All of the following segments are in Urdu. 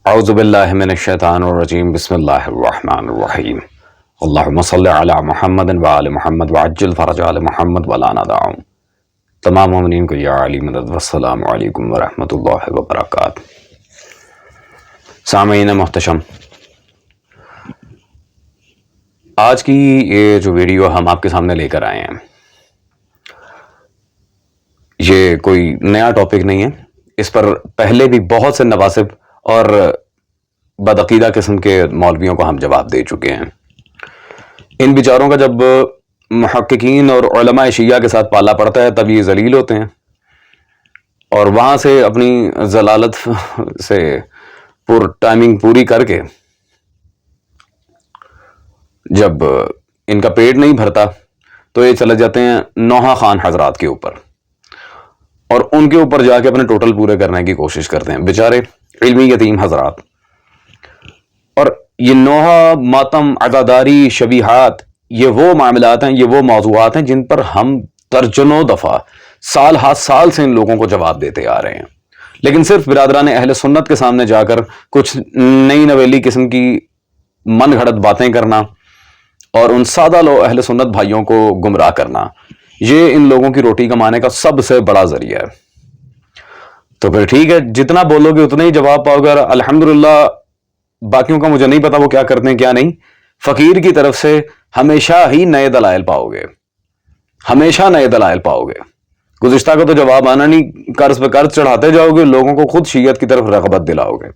اعوذ باللہ من الشیطان الرجیم بسم اللہ الرحمن الرحیم اللہم صلی علی محمد وآل محمد وعجل فرج آل محمد ولا ندعهم. تمام مومنین کو یا علی مدد والسلام علیکم ورحمۃ اللہ وبرکاتہ. سامعین محتشم، آج کی یہ جو ویڈیو ہم آپ کے سامنے لے کر آئے ہیں، یہ کوئی نیا ٹاپک نہیں ہے. اس پر پہلے بھی بہت سے نواسب اور بدعقیدہ قسم کے مولویوں کو ہم جواب دے چکے ہیں. ان بیچاروں کا جب محققین اور علماء شیعہ کے ساتھ پالا پڑتا ہے تب یہ ذلیل ہوتے ہیں، اور وہاں سے اپنی ضلالت سے ٹائمنگ پوری کر کے جب ان کا پیٹ نہیں بھرتا تو یہ چلے جاتے ہیں نوحہ خان حضرات کے اوپر، اور ان کے اوپر جا کے اپنے ٹوٹل پورے کرنے کی کوشش کرتے ہیں بیچارے علمی یتیم حضرات. اور یہ نوحہ، ماتم، عزاداری، شبیہات، یہ وہ معاملات ہیں، یہ وہ موضوعات ہیں جن پر ہم درجنوں دفعہ سال ہاتھ سال سے ان لوگوں کو جواب دیتے آ رہے ہیں، لیکن صرف برادران اہل سنت کے سامنے جا کر کچھ نئی نویلی قسم کی من گھڑت باتیں کرنا اور ان سادہ لو اہل سنت بھائیوں کو گمراہ کرنا، یہ ان لوگوں کی روٹی کمانے کا سب سے بڑا ذریعہ ہے. تو پھر ٹھیک ہے، جتنا بولو گے اتنا ہی جواب پاؤ گے. الحمدللہ باقیوں کا مجھے نہیں پتا وہ کیا کرتے ہیں کیا نہیں. فقیر کی طرف سے ہمیشہ ہی نئے دلائل پاؤ گے، ہمیشہ نئے دلائل پاؤ گے. گزشتہ کا تو جواب آنا نہیں، قرض پہ قرض چڑھاتے جاؤ گے، لوگوں کو خود شیعت کی طرف رغبت دلاؤ گے.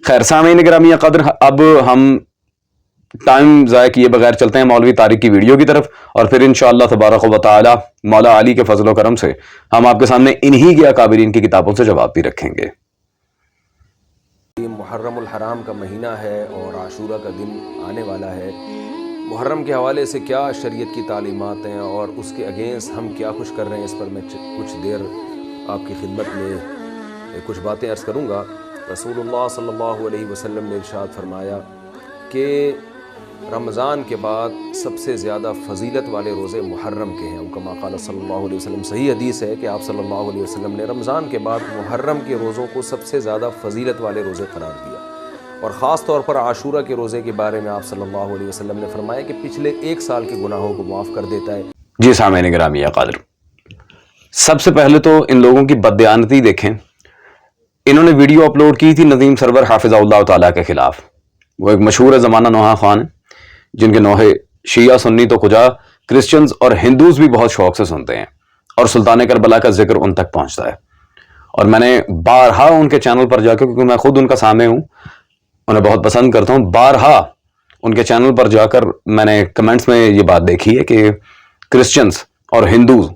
خیر سامعین گرامی قدر، اب ہم ٹائم ضائع کیے بغیر چلتے ہیں مولوی طارق کی ویڈیو کی طرف، اور پھر انشاءاللہ تبارک و تعالی مولا علی کے فضل و کرم سے ہم آپ کے سامنے انہی کے اکابرین کی کتابوں سے جواب بھی رکھیں گے. محرم الحرام کا مہینہ ہے اور عاشورہ کا دن آنے والا ہے. محرم کے حوالے سے کیا شریعت کی تعلیمات ہیں اور اس کے اگینسٹ ہم کیا کچھ کر رہے ہیں، اس پر میں کچھ دیر آپ کی خدمت میں کچھ باتیں عرض کروں گا. رسول اللہ صلی اللہ علیہ وسلم نے ارشاد فرمایا کہ رمضان کے بعد سب سے زیادہ فضیلت والے روزے محرم کے ہیں. کما قال صلی اللہ علیہ وسلم، صحیح حدیث ہے کہ آپ صلی اللہ علیہ وسلم نے رمضان کے بعد محرم کے روزوں کو سب سے زیادہ فضیلت والے روزے قرار دیا، اور خاص طور پر عاشورہ کے روزے کے بارے میں آپ صلی اللہ علیہ وسلم نے فرمایا کہ پچھلے 1 سال کے گناہوں کو معاف کر دیتا ہے. جی سامعین گرامی قادر، سب سے پہلے تو ان لوگوں کی بددیانتی دیکھیں. انہوں نے ویڈیو اپلوڈ کی تھی ندیم سرور حافظہ اللہ تعالیٰ کے خلاف. وہ ایک مشہور زمانہ نوحہ خان ہیں جن کے نوحے شیعہ سنی تو کجا کرسچنز اور ہندوز بھی بہت شوق سے سنتے ہیں، اور سلطان کربلا کا ذکر ان تک پہنچتا ہے. اور میں نے بارہا ان کے چینل پر جا کے، کیونکہ میں خود ان کا سامع ہوں، انہیں بہت پسند کرتا ہوں، بارہا ان کے چینل پر جا کر میں نے کمنٹس میں یہ بات دیکھی ہے کہ کرسچنز اور ہندوز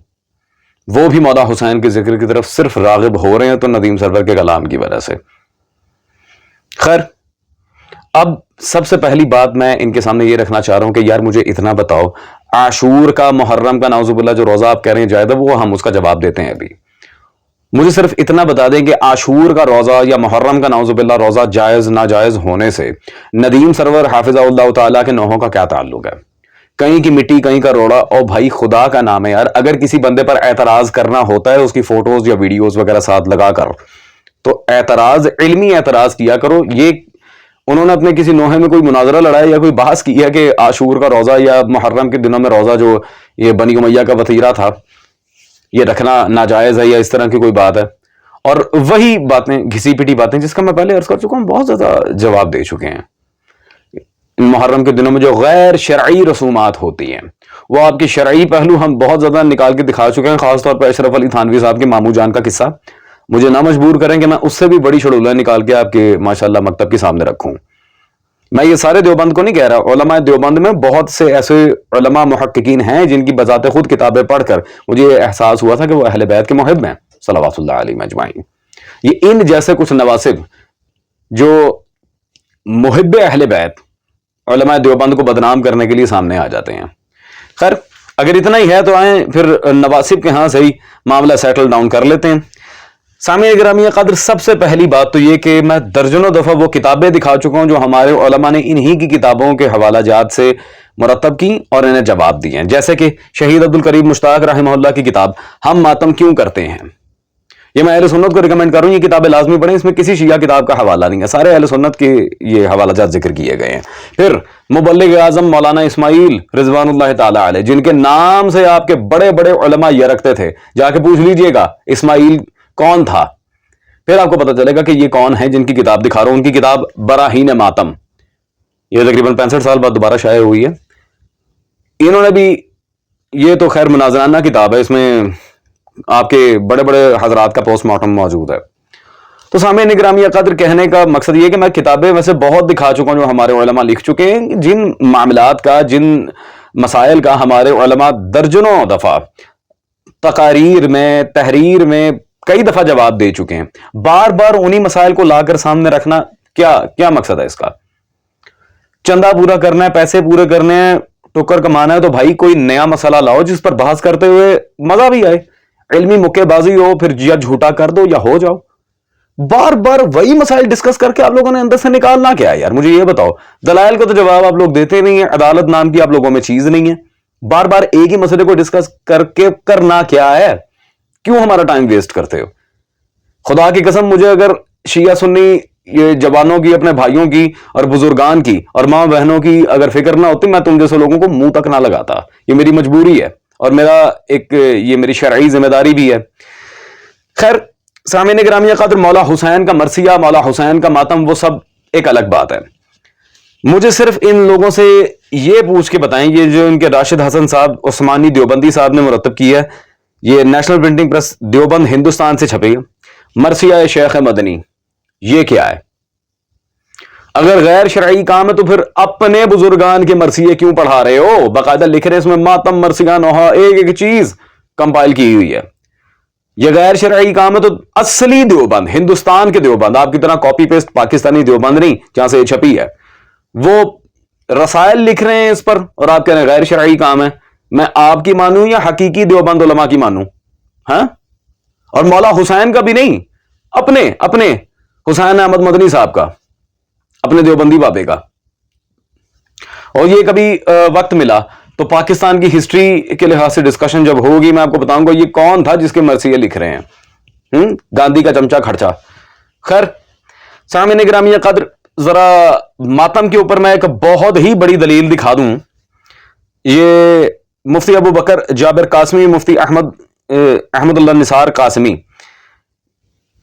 وہ بھی مولا حسین کے ذکر کی طرف صرف راغب ہو رہے ہیں تو ندیم سرور کے کلام کی وجہ سے. خیر، اب سب سے پہلی بات میں ان کے سامنے یہ رکھنا چاہ رہا ہوں کہ یار مجھے اتنا بتاؤ، عاشور کا، محرم کا، نعوذ باللہ جو روزہ آپ کہہ رہے ہیں جائز ہے، وہ ہم اس کا جواب دیتے ہیں. ابھی مجھے صرف اتنا بتا دیں کہ عاشور کا روزہ یا محرم کا نعوذ باللہ روزہ جائز ناجائز ہونے سے ندیم سرور حافظہ اللہ تعالیٰ کے نوحوں کا کیا تعلق ہے؟ کہیں کی مٹی کہیں کا روڑا. اور بھائی خدا کا نام ہے یار، اگر کسی بندے پر اعتراض کرنا ہوتا ہے اس کی فوٹوز یا ویڈیوز وغیرہ ساتھ لگا کر، تو اعتراض، علمی اعتراض کیا کرو. یہ انہوں نے اپنے کسی نوحے میں کوئی مناظرہ لڑایا یا کوئی بحث کی ہے کہ عاشور کا روزہ یا محرم کے دنوں میں روزہ جو یہ بنی امیہ کا وتیرہ تھا یہ رکھنا ناجائز ہے یا اس طرح کی کوئی بات ہے؟ اور وہی باتیں، گھسی پٹی باتیں جس کا میں پہلے عرض کر چکا ہوں، بہت زیادہ جواب دے چکے ہیں. محرم کے دنوں میں جو غیر شرعی رسومات ہوتی ہیں وہ آپ کے شرعی پہلو ہم بہت زیادہ نکال کے دکھا چکے ہیں. خاص طور پر اشرف علی تھانوی صاحب کے ماموں جان کا قصہ، مجھے نہ مجبور کریں کہ میں اس سے بھی بڑی شڑولہ نکال کے آپ کے ماشاءاللہ مکتب کے سامنے رکھوں. میں یہ سارے دیوبند کو نہیں کہہ رہا، علماء دیوبند میں بہت سے ایسے علماء محققین ہیں جن کی بذات خود کتابیں پڑھ کر مجھے یہ احساس ہوا تھا کہ وہ اہل بیت کے محب ہیں صلوات اللہ علیہم اجمعین. یہ ان جیسے کچھ نواسب جو محب اہل بیت علماء دیوبند کو بدنام کرنے کے لیے سامنے آ جاتے ہیں. خیر اگر اتنا ہی ہے تو آئیں پھر نواسب کے ہاں سے ہی معاملہ سیٹل ڈاؤن کر لیتے ہیں. سامعین گرامی قدر، سب سے پہلی بات تو یہ کہ میں درجنوں دفعہ وہ کتابیں دکھا چکا ہوں جو ہمارے علماء نے انہی کی کتابوں کے حوالہ جات سے مرتب کی اور انہیں جواب دیے ہیں. جیسے کہ شہید عبدالقریب مشتاق رحمہ اللہ کی کتاب ہم ماتم کیوں کرتے ہیں، یہ میں اہل سنت کو ریکمینڈ کروں یہ کتابیں لازمی پڑھیں, اس میں کسی شیعہ کتاب کا حوالہ نہیں ہے, سارے اہل سنت کے یہ حوالہ جات ذکر کیے گئے ہیں. پھر مبلغ اعظم مولانا اسماعیل رضوان اللہ تعالی علیہ, جن کے نام سے آپ کے بڑے بڑے علماء یہ رکھتے تھے, جا کے پوچھ لیجئے گا اسماعیل کون تھا, پھر آپ کو پتہ چلے گا کہ یہ کون ہے جن کی کتاب دکھا رہا ہوں. ان کی کتاب براہین ماتم, یہ تقریباً 65 سال بعد دوبارہ شائع ہوئی ہے. انہوں نے بھی, یہ تو خیر مناظرانہ کتاب ہے, اس میں آپ کے بڑے بڑے حضرات کا پوسٹ مارٹم موجود ہے. تو سامعین گرامی قدر, کہنے کا مقصد یہ کہ میں کتابیں ویسے بہت دکھا چکا ہوں جو ہمارے علماء لکھ چکے ہیں, جن معاملات کا, جن مسائل کا ہمارے علماء درجنوں دفعہ تقاریر میں, تحریر میں کئی دفعہ جواب دے چکے ہیں. بار بار انہی مسائل کو لا کر سامنے رکھنا کیا مقصد ہے اس کا؟ چندہ پورا کرنا ہے, پیسے پورے کرنے ہیں, ٹکر کمانا ہے, تو بھائی کوئی نیا مسئلہ لاؤ جس پر بحث کرتے ہوئے مزہ بھی آئے, علمی مکے بازی ہو, پھر یا جھوٹا کر دو یا ہو جاؤ. بار بار وہی مسائل ڈسکس کر کے آپ لوگوں نے اندر سے نکالنا کیا ہے یار؟ مجھے یہ بتاؤ. دلائل کو تو جواب آپ لوگ دیتے نہیں ہیں, عدالت نام کی آپ لوگوں میں چیز نہیں ہے. بار بار ایک ہی مسئلے کو ڈسکس کر کے کرنا کیا ہے؟ کیوں ہمارا ٹائم ویسٹ کرتے ہو؟ خدا کی قسم, مجھے اگر شیعہ سنی یہ جوانوں کی, اپنے بھائیوں کی اور بزرگان کی اور ماں بہنوں کی اگر فکر نہ ہوتی, میں تم جیسے لوگوں کو منہ تک نہ لگاتا. یہ میری مجبوری ہے اور یہ میری شرعی ذمہ داری بھی ہے. خیر سامعین گرامی قدر, مولا حسین کا مرثیہ, مولا حسین کا ماتم, وہ سب ایک الگ بات ہے. مجھے صرف ان لوگوں سے یہ پوچھ کے بتائیں, یہ جو ان کے راشد حسن صاحب عثمانی دیوبندی صاحب نے مرتب کی ہے, یہ national printing press Deoband Hindustan سے چھپی ہے, مرثیہ شیخ مدنی, یہ کیا ہے؟ اگر غیر شرعی کام ہے تو پھر اپنے بزرگان کے مرثیے کیوں پڑھا رہے ہو؟ باقاعدہ لکھ رہے اس میں ماتم, مرثیہ, نوحہ, ایک چیز کمپائل کی ہوئی ہے. یہ غیر شرعی کام ہے تو اصلی دیوبند, ہندوستان کے دیوبند, آپ کی طرح کاپی پیسٹ پاکستانی دیوبند نہیں جہاں سے یہ چھپی ہے, وہ رسائل لکھ رہے ہیں اس پر اور آپ کہہ رہے ہیں غیر شرعی کام ہے. میں آپ کی مانوں یا حقیقی دیوبند علماء کی مانوں؟ ہاں, اور مولا حسین کا بھی نہیں, اپنے حسین احمد مدنی صاحب کا, اپنے دیوبندی بابے کا. اور یہ کبھی وقت ملا تو پاکستان کی ہسٹری کے لحاظ سے ڈسکشن جب ہوگی, میں آپ کو بتاؤں گا یہ کون تھا جس کے مرثیے لکھ رہے ہیں, گاندھی کا چمچہ کھرچا. خیر سامعین گرامی قدر, ذرا ماتم کے اوپر میں ایک بہت ہی بڑی دلیل دکھا دوں. یہ مفتی ابو بکر جابر قاسمی, مفتی احمد اللہ نثار قاسمی,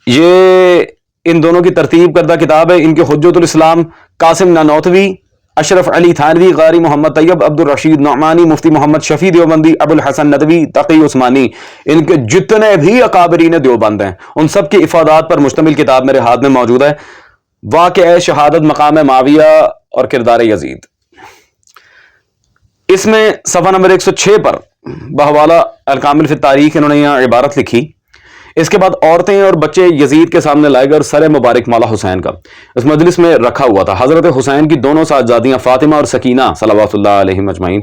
یہ ان دونوں کی ترتیب کردہ کتاب ہے. ان کے حجت الاسلام قاسم نانوتوی, اشرف علی تھانوی, قاری محمد طیب, عبد الرشید نعمانی, مفتی محمد شفیع دیوبندی, ابو الحسن ندوی, تقی عثمانی, ان کے جتنے بھی اکابرین دیوبند ہیں ان سب کی افادات پر مشتمل کتاب میرے ہاتھ میں موجود ہے. واقعہ شہادت مقام معاویہ اور کردار یزید. اس میں صفحہ نمبر 106 پر بحوالہ الکامل فی التاریخ انہوں نے یہاں عبارت لکھی. اس کے بعد عورتیں اور بچے یزید کے سامنے لائے گئے اور سر مبارک مولا حسین کا اس مجلس میں رکھا ہوا تھا. حضرت حسین کی دونوں صاحبزادیاں فاطمہ اور سکینہ صلوات اللہ علیہم اجمعین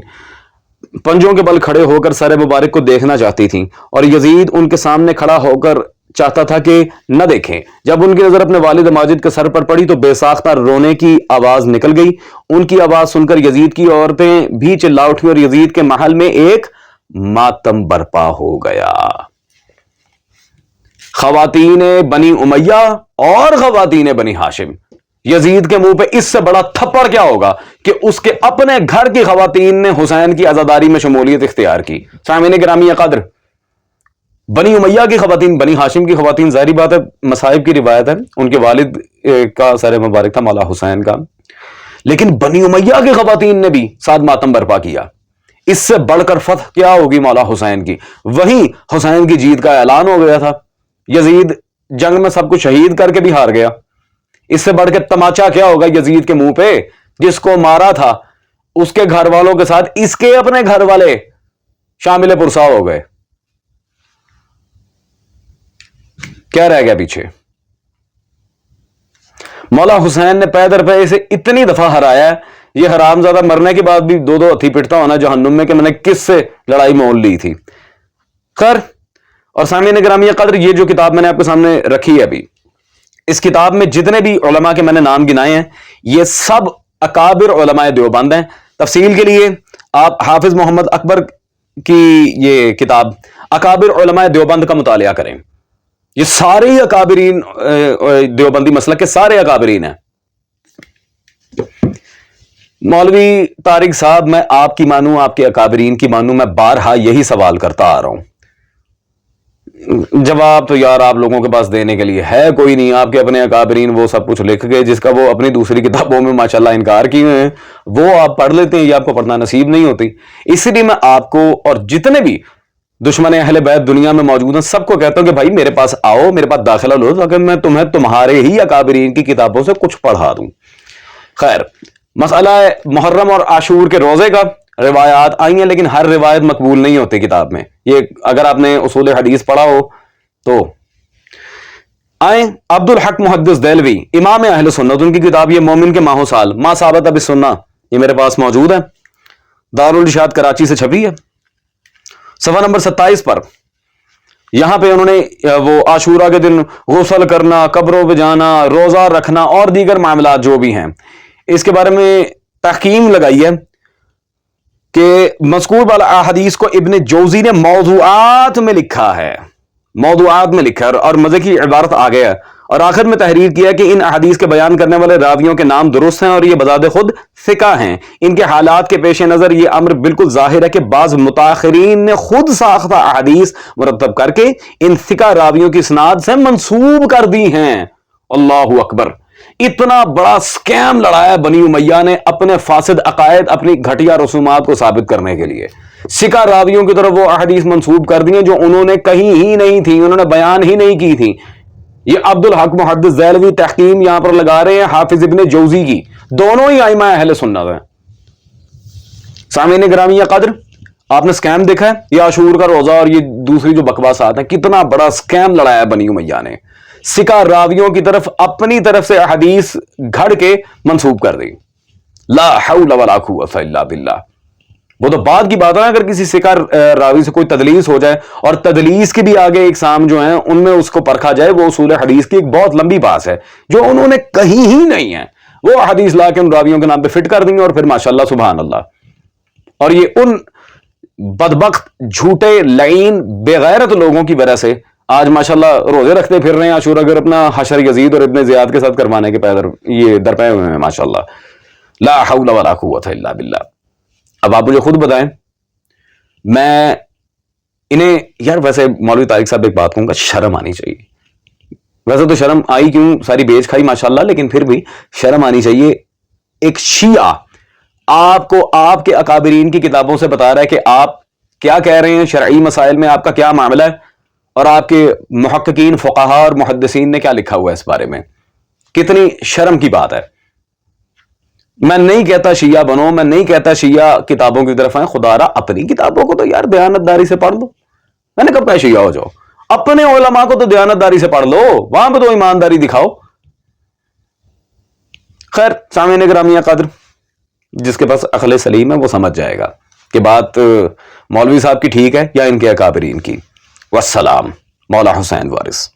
پنجوں کے بل کھڑے ہو کر سر مبارک کو دیکھنا چاہتی تھیں, اور یزید ان کے سامنے کھڑا ہو کر چاہتا تھا کہ نہ دیکھیں. جب ان کی نظر اپنے والد ماجد کے سر پر پڑی تو بے ساختہ رونے کی آواز نکل گئی. ان کی آواز سن کر یزید کی عورتیں بھی چلا اٹھی اور یزید کے محل میں ایک ماتم برپا ہو گیا. خواتین بنی امیہ اور خواتین بنی ہاشم, یزید کے منہ پہ اس سے بڑا تھپڑ کیا ہوگا کہ اس کے اپنے گھر کی خواتین نے حسین کی عزاداری میں شمولیت اختیار کی. سامعین گرامی قدر, بنی امیہ کی خواتین, بنی ہاشم کی خواتین, ظاہری بات ہے مصائب کی روایت ہے, ان کے والد کا سر مبارک تھا مولا حسین کا, لیکن بنی امیہ کی خواتین نے بھی ساتھ ماتم برپا کیا. اس سے بڑھ کر فتح کیا ہوگی مولا حسین کی؟ وہیں حسین کی جیت کا اعلان ہو گیا تھا. یزید جنگ میں سب کو شہید کر کے بھی ہار گیا. اس سے بڑھ کے تماچا کیا ہوگا یزید کے منہ پہ؟ جس کو مارا تھا اس کے گھر والوں کے ساتھ اس کے اپنے گھر والے شامل پرسا ہو گئے. کیا رہ گیا پیچھے؟ مولا حسین نے پے در پے اسے اتنی دفعہ ہرایا ہے, یہ حرامزادہ مرنے کے بعد بھی دو ہتھی پٹتا ہونا جہنم میں کہ میں نے کس سے لڑائی مول لی تھی. خیر, اور سامعین گرامی قدر, یہ جو کتاب میں نے آپ کے سامنے رکھی ہے ابھی, اس کتاب میں جتنے بھی علماء کے میں نے نام گنائے ہیں یہ سب اکابر علماء دیوبند ہیں. تفصیل کے لیے آپ حافظ محمد اکبر کی یہ کتاب اکابر علماء دیوبند کا مطالعہ کریں. یہ سارے ہی اکابرین دیوبندی مسلک کے سارے اکابرین ہیں. مولوی طارق صاحب میں آپ کی مانوں آپ کے اکابرین کی مانوں؟ میں بارہا یہی سوال کرتا آ رہا ہوں. جواب تو یار آپ لوگوں کے پاس دینے کے لیے ہے کوئی نہیں. آپ کے اپنے اکابرین وہ سب کچھ لکھ گئے جس کا وہ اپنی دوسری کتابوں میں ماشاءاللہ انکار کیے ہیں, وہ آپ پڑھ لیتے ہیں, یہ آپ کو پڑھنا نصیب نہیں ہوتی. اسی لیے میں آپ کو اور جتنے بھی دشمن اہل بیت دنیا میں موجود ہیں سب کو کہتا ہوں کہ بھائی میرے پاس آؤ, میرے پاس داخلہ لو تاکہ میں تمہیں تمہارے ہی اکابرین کی کتابوں سے کچھ پڑھا دوں. خیر, مسئلہ محرم اور عاشور کے روزے کا روایات آئی ہیں, لیکن ہر روایت مقبول نہیں ہوتی کتاب میں. یہ اگر آپ نے اصول حدیث پڑھا ہو تو آئیں. عبد الحق محدث دہلوی امام اہل سنت, ان کی کتاب یہ مومن کے ماہ و سال ما ثابت بالسنہ, یہ میرے پاس موجود ہے, دارالارشاد کراچی سے چھپی ہے. صفحہ نمبر 27 پر یہاں پہ انہوں نے وہ عاشورہ کے دن غسل کرنا, قبروں پہ جانا, روزہ رکھنا اور دیگر معاملات جو بھی ہیں اس کے بارے میں تحقیم لگائی ہے کہ مذکور والا احادیث کو ابن جوزی نے موضوعات میں لکھا ہے, موضوعات میں لکھا ہے, اور مزے کی عبارت آ گیا ہے اور آخر میں تحریر کیا کہ ان احادیث کے بیان کرنے والے راویوں کے نام درست ہیں اور یہ بذات خود ثقہ ہیں. ان کے حالات کے پیش نظر یہ امر بالکل ظاہر ہے کہ بعض متاخرین نے خود ساختہ احادیث مرتب کر کے ان ثقہ راویوں کی اسناد سے منسوب کر دی ہیں. اللہ اکبر. اتنا بڑا سکیم لڑایا بنی امیہ نے اپنے فاسد عقائد, اپنی گھٹیا رسومات کو ثابت کرنے کے لیے. ثقہ راویوں کی طرف وہ احادیث منسوب کر دی ہیں جو انہوں نے کہیں ہی نہیں تھی, انہوں نے بیان ہی نہیں کی تھی. یہ عبد الحق محدث دہلوی تحقیم یہاں پر لگا رہے ہیں حافظ ابن جوزی کی, دونوں ہی ائمہ اہل سنت ہیں. سامعین گرامی قدر, آپ نے سکیم دیکھا ہے, یہ عاشور کا روزہ اور یہ دوسری جو بکواسات ہیں, کتنا بڑا سکیم لڑایا بنی امیہ نے. ثقہ راویوں کی طرف اپنی طرف سے احادیث گھڑ کے منسوب کر دی. لا حول ولا قوۃ الا باللہ. وہ تو بعد کی بات ہے, اگر کسی ثقہ راوی سے کوئی تدلیس ہو جائے اور تدلیس کے بھی آگے اقسام جو ہیں ان میں اس کو پرکھا جائے, وہ اصول حدیث کی ایک بہت لمبی بات ہے جو انہوں نے کہیں ہی نہیں ہے, وہ حدیث لا کے ان راویوں کے نام پہ فٹ کر دیں گے اور پھر ماشاءاللہ سبحان اللہ. اور یہ ان بدبخت جھوٹے لعین بے غیرت لوگوں کی وجہ سے آج ماشاءاللہ روزے رکھتے پھر رہے ہیں عاشور, اگر اپنا حشر یزید اور ابن زیاد کے ساتھ کروانے کے پیدر یہ درپے ہوئے ہیں ماشاءاللہ. لا حول ولا قوۃ الا باللہ. اب آپ مجھے خود بتائیں, میں انہیں یار ویسے مولوی طارق صاحب ایک بات کہوں گا, شرم آنی چاہیے. ویسے تو شرم آئی کیوں, ساری بیچ کھائی ماشاءاللہ, لیکن پھر بھی شرم آنی چاہیے. ایک شیعہ آپ کو آپ کے اکابرین کی کتابوں سے بتا رہا ہے کہ آپ کیا کہہ رہے ہیں, شرعی مسائل میں آپ کا کیا معاملہ ہے, اور آپ کے محققین فقہا اور محدثین نے کیا لکھا ہوا ہے اس بارے میں. کتنی شرم کی بات ہے. میں نہیں کہتا شیعہ بنو, میں نہیں کہتا شیعہ کتابوں کی طرف آئیں, خدا را اپنی کتابوں کو تو یار دیانتداری سے پڑھ لو. میں نے کب کہا شیعہ ہو جاؤ, اپنے علماء کو تو دیانتداری سے پڑھ لو, وہاں پہ تو ایمانداری دکھاؤ. خیر سامعین گرامی قدر, جس کے پاس عقل سلیم ہے وہ سمجھ جائے گا کہ بات مولوی صاحب کی ٹھیک ہے یا ان کے اکابرین کی. والسلام. مولا حسین وارث.